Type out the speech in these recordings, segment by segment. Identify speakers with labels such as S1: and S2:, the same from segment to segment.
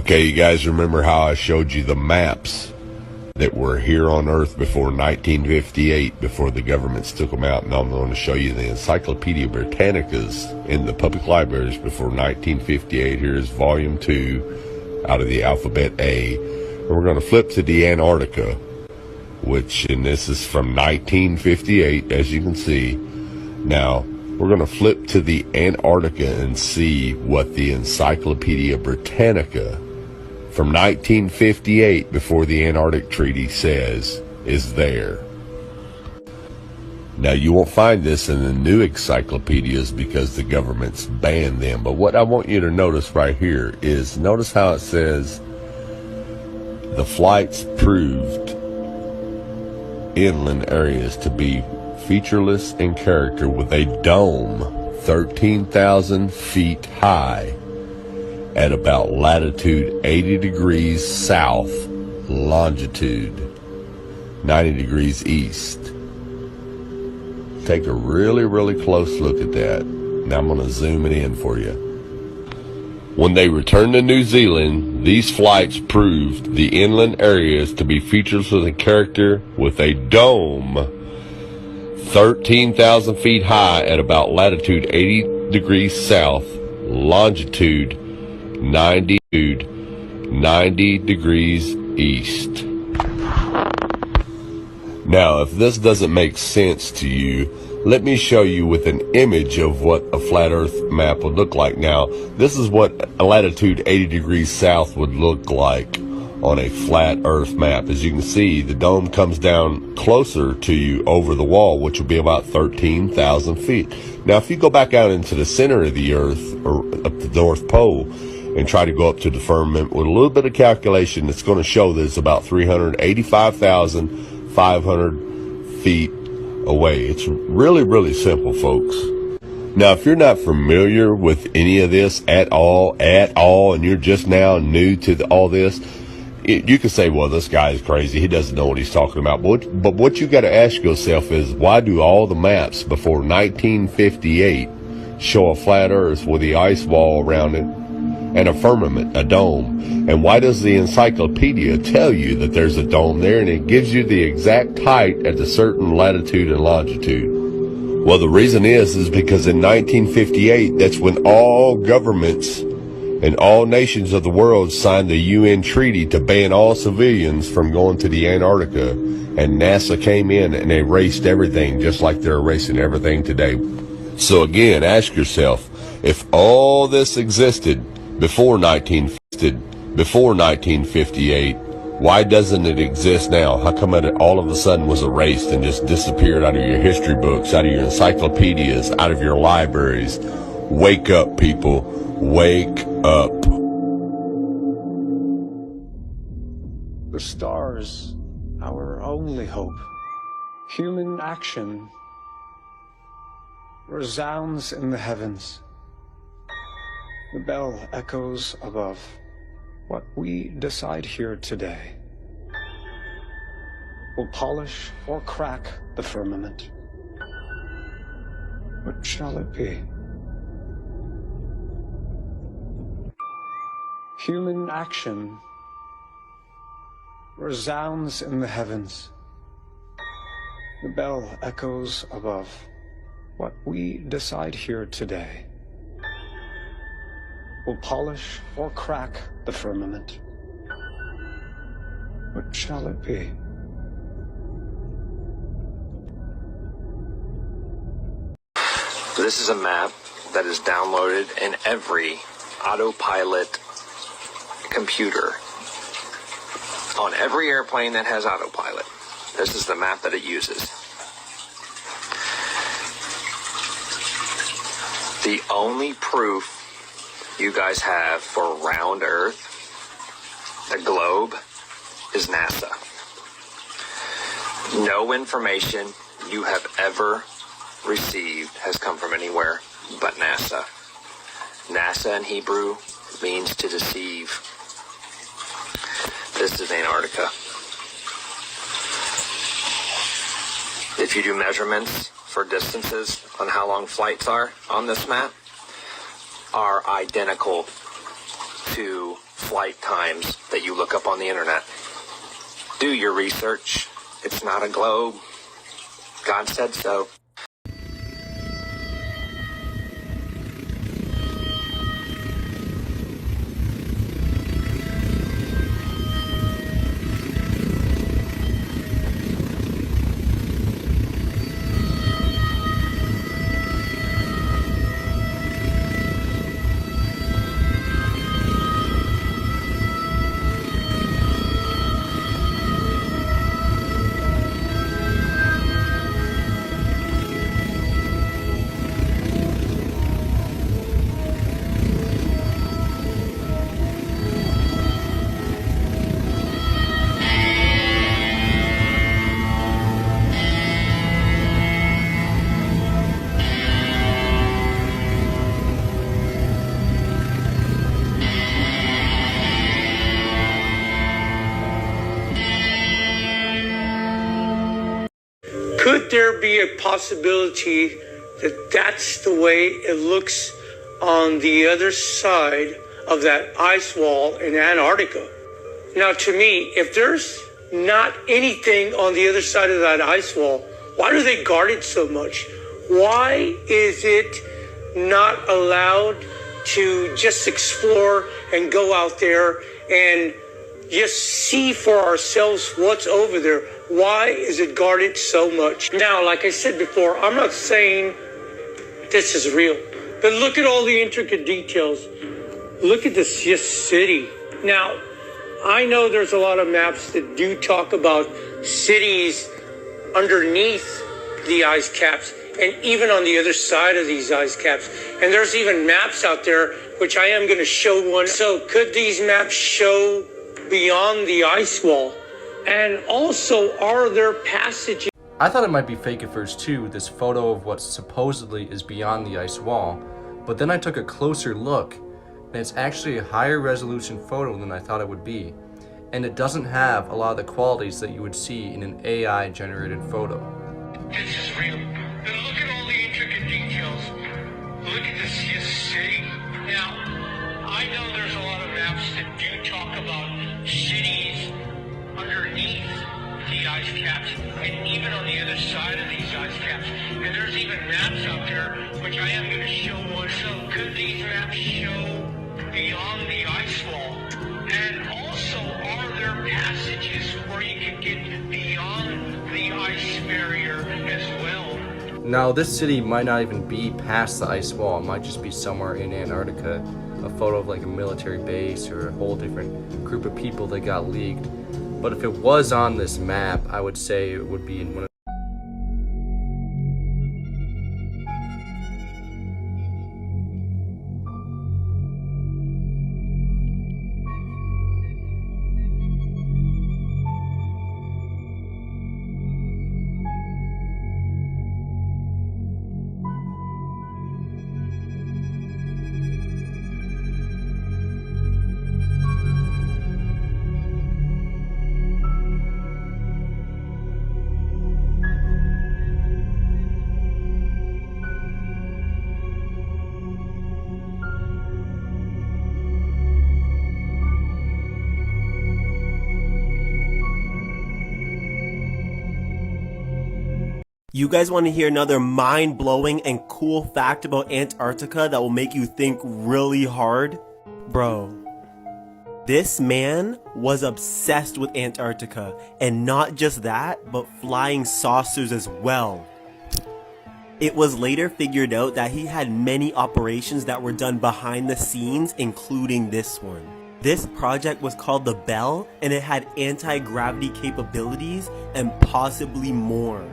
S1: Okay, you guys remember how I showed you the maps that were here on Earth before 1958, before the governments took them out? And I'm going to show you the Encyclopedia Britannicas in the public libraries before 1958. Here's volume 2 out of the alphabet A. And we're going to flip to the Antarctica, and this is from 1958, as you can see. Now, we're going to flip to the Antarctica and see what the Encyclopedia Britannica from 1958, before the Antarctic Treaty, says is there. Now, you won't find this in the new encyclopedias because the government's banned them. But what I want you to notice right here is, notice how it says the flights proved inland areas to be featureless in character, with a dome 13,000 feet high at about latitude 80 degrees south, longitude 90 degrees east. Take a really close look at that. Now I'm going to zoom it in for you. When they returned to New Zealand, these flights proved the inland areas to be featureless in character, with a dome 13,000 feet high at about latitude 80 degrees south, longitude 90 degrees east. Now, if this doesn't make sense to you, let me show you with an image of what a flat earth map would look like. Now, this is what a latitude 80 degrees south would look like on a flat earth map. As you can see, the dome comes down closer to you over the wall, which will be about 13,000 feet. Now, if you go back out into the center of the earth, or up the North Pole, and try to go up to the firmament with a little bit of calculation, it's going to show that it's about 385,500 feet away. It's really simple, folks. Now, if you're not familiar with any of this at all, and you're just now new to all this, you can say, well, this guy is crazy. He doesn't know what he's talking about. But what you got to ask yourself is, why do all the maps before 1958 show a flat earth with the ice wall around it and a firmament, a dome? And why does the encyclopedia tell you that there's a dome there, and it gives you the exact height at a certain latitude and longitude? Well, the reason is because in 1958, that's when all governments and all nations of the world signed the UN treaty to ban all civilians from going to the Antarctica, and NASA came in and erased everything, just like they're erasing everything today. So again, ask yourself, if all this existed before 1958, why doesn't it exist now? How come it all of a sudden was erased and just disappeared out of your history books, out of your encyclopedias, out of your libraries? Wake up, people. Wake up.
S2: The stars, our only hope. Human action resounds in the heavens. The bell echoes above. What we decide here today will polish or crack the firmament. What shall it be? Human action resounds in the heavens. The bell echoes above. What we decide here today will polish or crack the firmament. What shall it be?
S3: This is a map that is downloaded in every autopilot computer. On every airplane that has autopilot, this is the map that it uses. The only proof you guys have for round Earth, the globe, is NASA. No information you have ever received has come from anywhere but NASA. NASA in Hebrew means to deceive. This is Antarctica. If you do measurements for distances on how long flights are on this map, are identical to flight times that you look up on the internet. Do your research. It's not a globe. God said so.
S4: Could there be a possibility that that's the way it looks on the other side of that ice wall in Antarctica? Now, to me, if there's not anything on the other side of that ice wall, why do they guard it so much? Why is it not allowed to just explore and go out there and just see for ourselves what's over there? Why is it guarded so much? Now, like I said before, I'm not saying this is real, but look at all the intricate details. Look at this city. Now, I know there's a lot of maps that do talk about cities underneath the ice caps and even on the other side of these ice caps. And there's even maps out there, which I am going to show one. So could these maps show beyond the ice wall? And also, are there passages?
S5: I thought it might be fake at first too, this photo of what supposedly is beyond the ice wall, but then I took a closer look, and it's actually a higher resolution photo than I thought it would be, and it doesn't have a lot of the qualities that you would see in an AI generated photo.
S4: This is real. Then look at all the intricate details. Look at this city. Now, I know there's a lot of maps that do talk about cities underneath the ice caps and even on the other side of these ice caps. And there's even maps out there, which I am going to show one. So could these maps show beyond the ice wall? And also, are there passages where you can get beyond the ice barrier as well?
S5: Now, this city might not even be past the ice wall. It might just be somewhere in Antarctica, a photo of like a military base or a whole different group of people that got leaked. But if it was on this map, I would say it would be in one of
S6: You guys want to hear another mind-blowing and cool fact about Antarctica that will make you think really hard? Bro, this man was obsessed with Antarctica, and not just that, but flying saucers as well. It was later figured out that he had many operations that were done behind the scenes, including this one. This project was called the Bell, and it had anti-gravity capabilities and possibly more.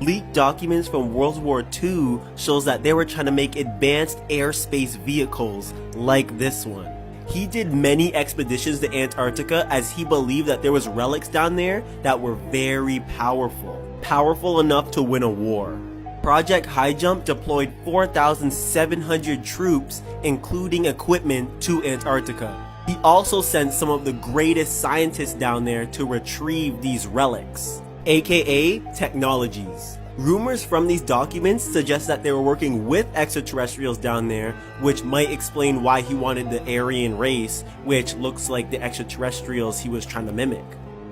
S6: Leaked documents from World War II shows that they were trying to make advanced airspace vehicles like this one. He did many expeditions to Antarctica as he believed that there was relics down there that were very powerful enough to win a war. Project High Jump deployed 4,700 troops, including equipment, to Antarctica. He also sent some of the greatest scientists down there to retrieve these relics, aka technologies. Rumors from these documents suggest that they were working with extraterrestrials down there, which might explain why he wanted the Aryan race, which looks like the extraterrestrials he was trying to mimic.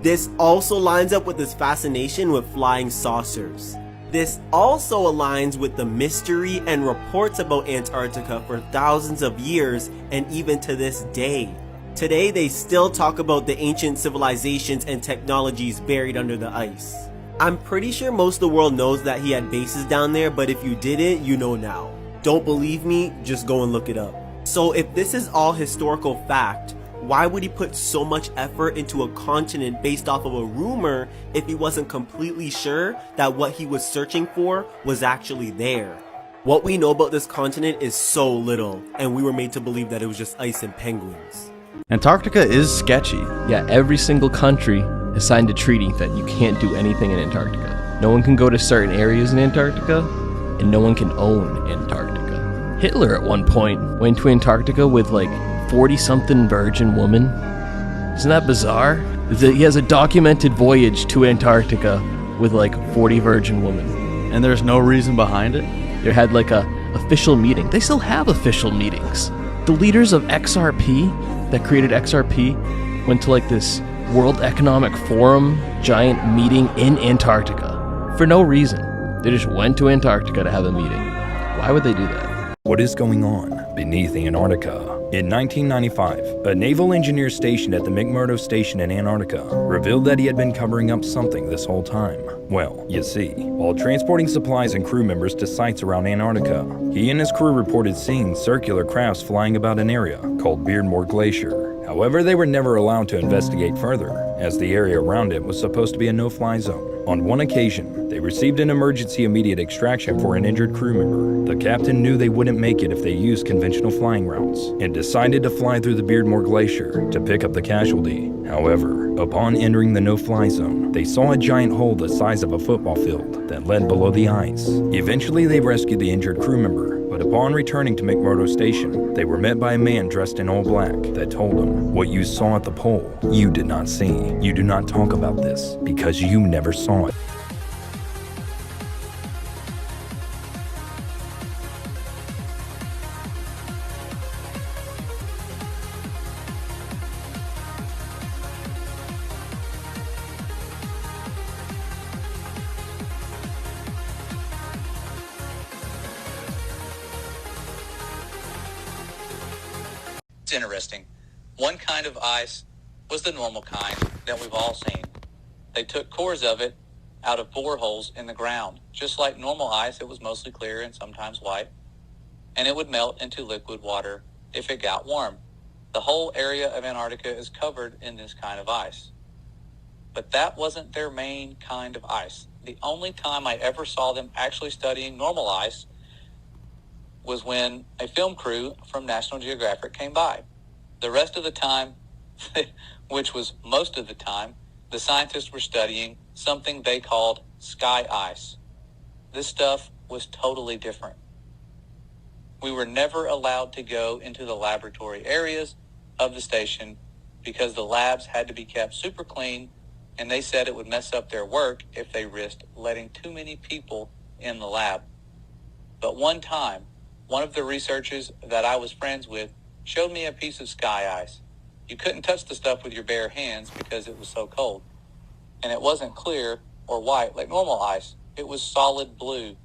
S6: This also lines up with his fascination with flying saucers. This also aligns with the mystery and reports about Antarctica for thousands of years and even to this day. Today, they still talk about the ancient civilizations and technologies buried under the ice. I'm pretty sure most of the world knows that he had bases down there, but if you didn't, you know now. Don't believe me? Just go and look it up. So if this is all historical fact, why would he put so much effort into a continent based off of a rumor if he wasn't completely sure that what he was searching for was actually there? What we know about this continent is so little, and we were made to believe that it was just ice and penguins.
S7: Antarctica is sketchy.
S8: Yeah, every single country has signed a treaty that you can't do anything in Antarctica. No one can go to certain areas in Antarctica, and no one can own Antarctica. Hitler at one point went to Antarctica with like 40-something virgin women. Isn't that bizarre? He has a documented voyage to Antarctica with like 40 virgin women.
S7: And there's no reason behind it?
S8: They had like a official meeting. They still have official meetings. The leaders of XRP, that created XRP, went to like this World Economic Forum giant meeting in Antarctica. For no reason. They just went to Antarctica to have a meeting. Why would they do that?
S9: What is going on beneath Antarctica? In 1995, a naval engineer stationed at the McMurdo Station in Antarctica revealed that he had been covering up something this whole time. Well, you see, while transporting supplies and crew members to sites around Antarctica, he and his crew reported seeing circular crafts flying about an area called Beardmore Glacier. However, they were never allowed to investigate further, as the area around it was supposed to be a no-fly zone. On one occasion, they received an emergency immediate extraction for an injured crew member. The captain knew they wouldn't make it if they used conventional flying routes, and decided to fly through the Beardmore Glacier to pick up the casualty. However, upon entering the no-fly zone, they saw a giant hole the size of a football field that led below the ice. Eventually, they rescued the injured crew member, but upon returning to McMurdo Station, they were met by a man dressed in all black that told them, "What you saw at the pole, you did not see. You do not talk about this because you never saw it."
S10: It's interesting. One kind of ice was the normal kind that we've all seen. They took cores of it out of boreholes in the ground. Just like normal ice, it was mostly clear and sometimes white, and it would melt into liquid water if it got warm. The whole area of Antarctica is covered in this kind of ice. But that wasn't their main kind of ice. The only time I ever saw them actually studying normal ice was when a film crew from National Geographic came by. The rest of the time, which was most of the time, the scientists were studying something they called sky ice. This stuff was totally different. We were never allowed to go into the laboratory areas of the station because the labs had to be kept super clean, and they said it would mess up their work if they risked letting too many people in the lab. But one time, one of the researchers that I was friends with showed me a piece of sky ice. You couldn't touch the stuff with your bare hands because it was so cold. And it wasn't clear or white like normal ice. It was solid blue,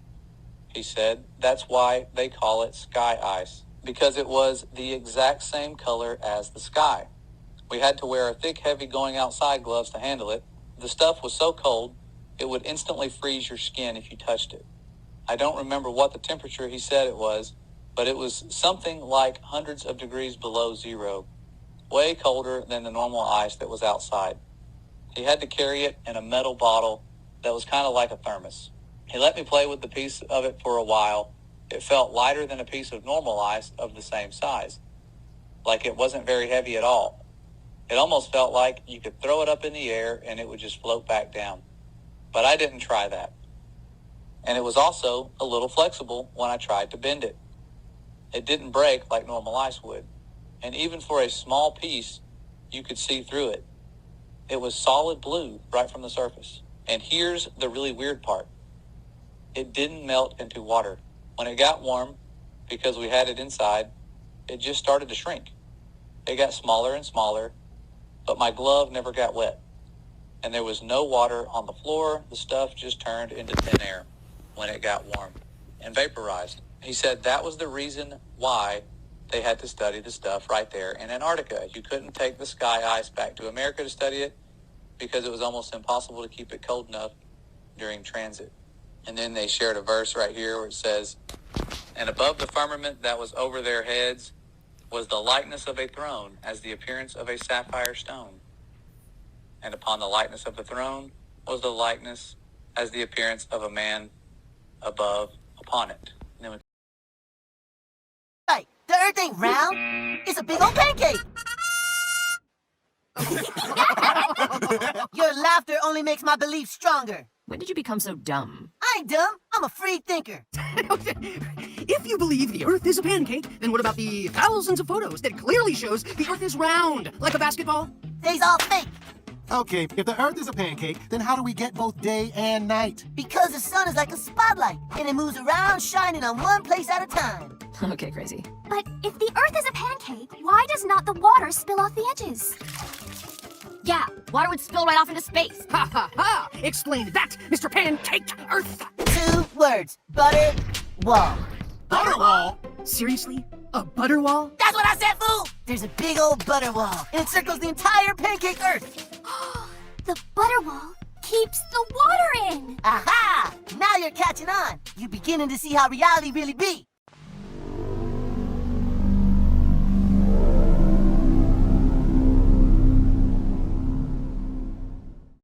S10: he said. That's why they call it sky ice, because it was the exact same color as the sky. We had to wear thick, heavy going outside gloves to handle it. The stuff was so cold, it would instantly freeze your skin if you touched it. I don't remember what the temperature he said it was, but it was something like hundreds of degrees below zero, way colder than the normal ice that was outside. He had to carry it in a metal bottle that was kind of like a thermos. He let me play with the piece of it for a while. It felt lighter than a piece of normal ice of the same size, like it wasn't very heavy at all. It almost felt like you could throw it up in the air and it would just float back down. But I didn't try that. And it was also a little flexible when I tried to bend it. It didn't break like normal ice would. And even for a small piece, you could see through it. It was solid blue right from the surface. And here's the really weird part. It didn't melt into water. When it got warm, because we had it inside, it just started to shrink. It got smaller and smaller, but my glove never got wet. And there was no water on the floor. The stuff just turned into thin air when it got warm and vaporized. He said that was the reason why they had to study the stuff right there in Antarctica. You couldn't take the sky ice back to America to study it because it was almost impossible to keep it cold enough during transit. And then they shared a verse right here where it says, "And above the firmament that was over their heads was the likeness of a throne, as the appearance of a sapphire stone. And upon the likeness of the throne was the likeness as the appearance of a man above upon it." And then
S11: Right, the earth ain't round. It's a big old pancake. Your laughter only makes my belief stronger.
S12: When did you become so dumb?
S11: I ain't dumb. I'm a free thinker.
S13: If you believe the Earth is a pancake, then what about the thousands of photos that clearly shows the Earth is round, like a basketball?
S11: They's all fake.
S14: Okay, if the Earth is a pancake, then how do we get both day and night?
S11: Because the sun is like a spotlight, and it moves around shining on one place at a time.
S12: Okay, crazy.
S15: But if the Earth is a pancake, why does not the water spill off the edges?
S12: Yeah, water would spill right off into space.
S13: Ha ha ha! Explain that, Mr. Pancake Earth!
S11: 2 words. Butter wall.
S14: Butter wall?
S13: Seriously? A butter wall?
S11: That's what I said, fool! There's a big old butter wall, and it circles the entire pancake Earth.
S15: The butter wall keeps the water in.
S11: Aha! Now you're catching on. You're beginning to see how reality really be.